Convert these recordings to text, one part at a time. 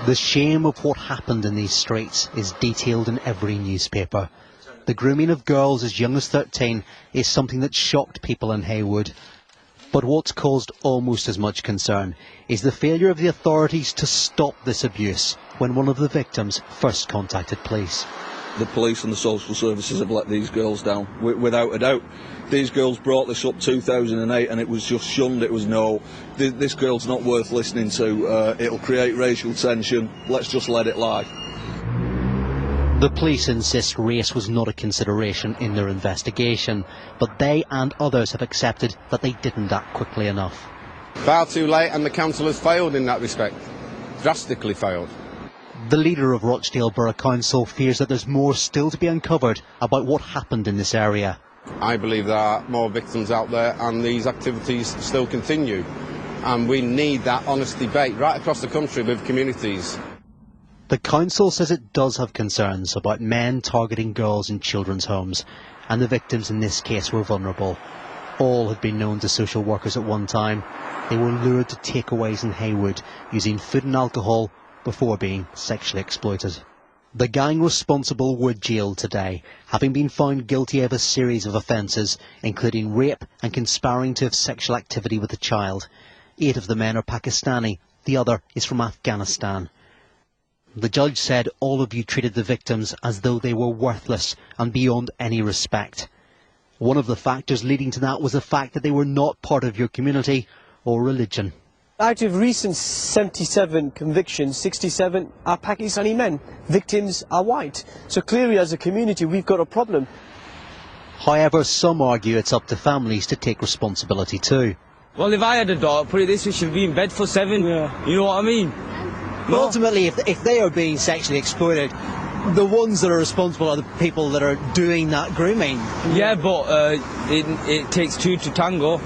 The shame of what happened in these streets is detailed in every newspaper. The grooming of girls as young as 13 is something that shocked people in Haywood. But what's caused almost as much concern is the failure of the authorities to stop this abuse when one of the victims first contacted police. The police and the social services have let these girls down, without a doubt. These girls brought this up 2008 and it was just shunned. It was no, this girl's not worth listening to, it'll create racial tension, let's just let it lie. The police insist race was not a consideration in their investigation, but they and others have accepted that they didn't act quickly enough. Far too late, and the council has failed in that respect. Drastically failed. The leader of Rochdale Borough Council fears that there's more still to be uncovered about what happened in this area. I believe there are more victims out there and these activities still continue. And we need that honest debate right across the country with communities. The council says it does have concerns about men targeting girls in children's homes, and the victims in this case were vulnerable. All had been known to social workers at one time. They were lured to takeaways in Haywood using food and alcohol before being sexually exploited. The gang responsible were jailed today, having been found guilty of a series of offences, including rape and conspiring to have sexual activity with a child. 8 of the men are Pakistani, the other is from Afghanistan. The judge said all of you treated the victims as though they were worthless and beyond any respect. One of the factors leading to that was the fact that they were not part of your community or religion. Out of recent 77 convictions, 67 are Pakistani men. Victims are white. So clearly as a community we've got a problem. However, some argue it's up to families to take responsibility too. Well, if I had a daughter, put it this way, she'd be in bed for 7. Yeah. You know what I mean? But ultimately, if they are being sexually exploited, the ones that are responsible are the people that are doing that grooming. Yeah, but it takes 2 to tango.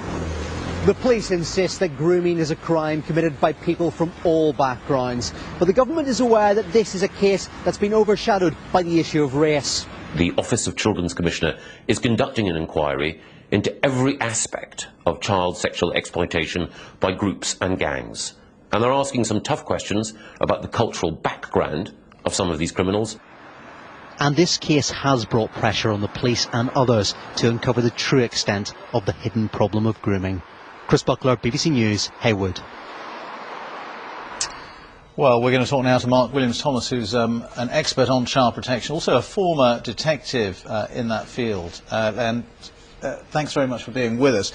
The police insist that grooming is a crime committed by people from all backgrounds. But the government is aware that this is a case that's been overshadowed by the issue of race. The Office of Children's Commissioner is conducting an inquiry into every aspect of child sexual exploitation by groups and gangs. And they're asking some tough questions about the cultural background of some of these criminals. And this case has brought pressure on the police and others to uncover the true extent of the hidden problem of grooming. Chris Buckler, BBC News, Haywood. Well, we're going to talk now to Mark Williams-Thomas, who's an expert on child protection, also a former detective in that field. Thanks very much for being with us.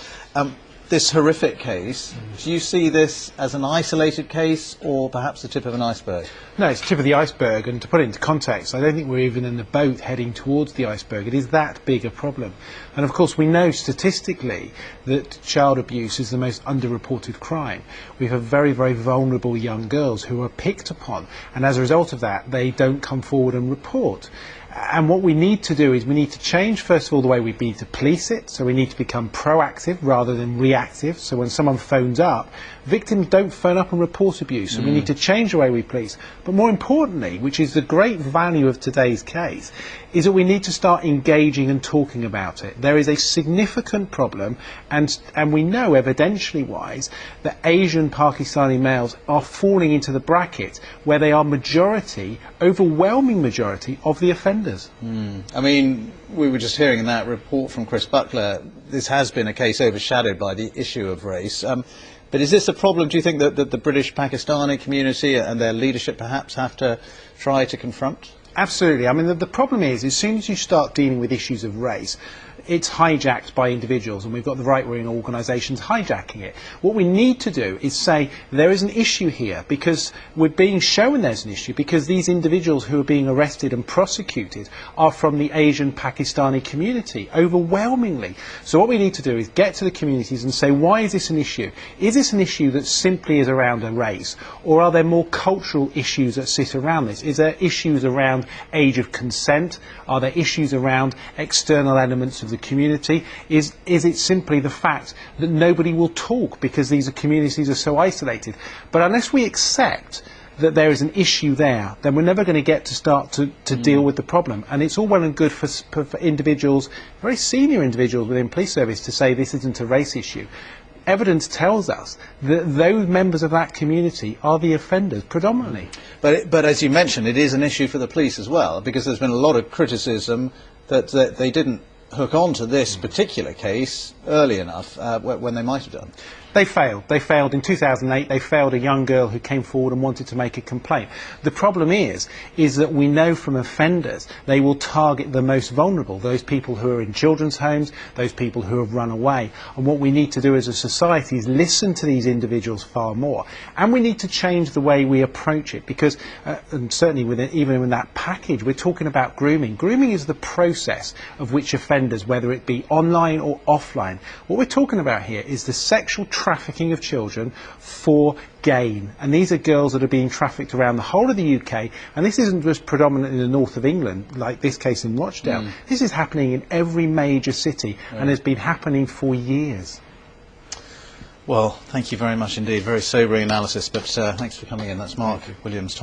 This horrific case, do you see this as an isolated case or perhaps the tip of an iceberg? No, it's the tip of the iceberg, and to put it into context, I don't think we're even in the boat heading towards the iceberg. It is that big a problem. And of course we know statistically that child abuse is the most underreported crime. We have very, very vulnerable young girls who are picked upon, and as a result of that they don't come forward and report. And what we need to do is we need to change, first of all, the way we need to police it. So we need to become proactive rather than reactive. So when someone phones up, victims don't phone up and report abuse. And we need to change the way we police. But more importantly, which is the great value of today's case, is that we need to start engaging and talking about it. There is a significant problem, and we know evidentially-wise that Asian Pakistani males are falling into the bracket where they are majority, overwhelming majority of the offenders. I mean, we were just hearing in that report from Chris Buckler, this has been a case overshadowed by the issue of race. But is this a problem, do you think, that the British Pakistani community and their leadership perhaps have to try to confront? Absolutely. I mean, the problem is, as soon as you start dealing with issues of race, it's hijacked by individuals, and we've got the right-wing organisations hijacking it. What we need to do is say there is an issue here, because we're being shown there's an issue, because these individuals who are being arrested and prosecuted are from the Asian Pakistani community, overwhelmingly. So what we need to do is get to the communities and say, why is this an issue? Is this an issue that simply is around a race, or are there more cultural issues that sit around this? Is there issues around age of consent? Are there issues around external elements of the community? Is it simply the fact that nobody will talk because these communities are so isolated? But unless we accept that there is an issue there, then we're never going to get to start to deal with the problem. And it's all well and good for individuals, very senior individuals within police service, to say this isn't a race issue. evidence tells us that those members of that community are the offenders predominantly. But as you mentioned, it is an issue for the police as well, because there's been a lot of criticism that they didn't hook on to this particular case early enough when they might have done. They failed. They failed in 2008. They failed a young girl who came forward and wanted to make a complaint. The problem is that we know from offenders they will target the most vulnerable, those people who are in children's homes, those people who have run away. And what we need to do as a society is listen to these individuals far more. And we need to change the way we approach it, because and certainly even in that package, we're talking about grooming. Grooming is the process of which offenders, whether it be online or offline, what we're talking about here is the sexual trafficking of children for gain. And these are girls that are being trafficked around the whole of the UK, and this isn't just predominant in the north of England, like this case in Rochdale. This is happening in every major city and has been happening for years. Well, thank you very much indeed. Very sobering analysis, but thanks for coming in. That's Mark Williams-Thomas.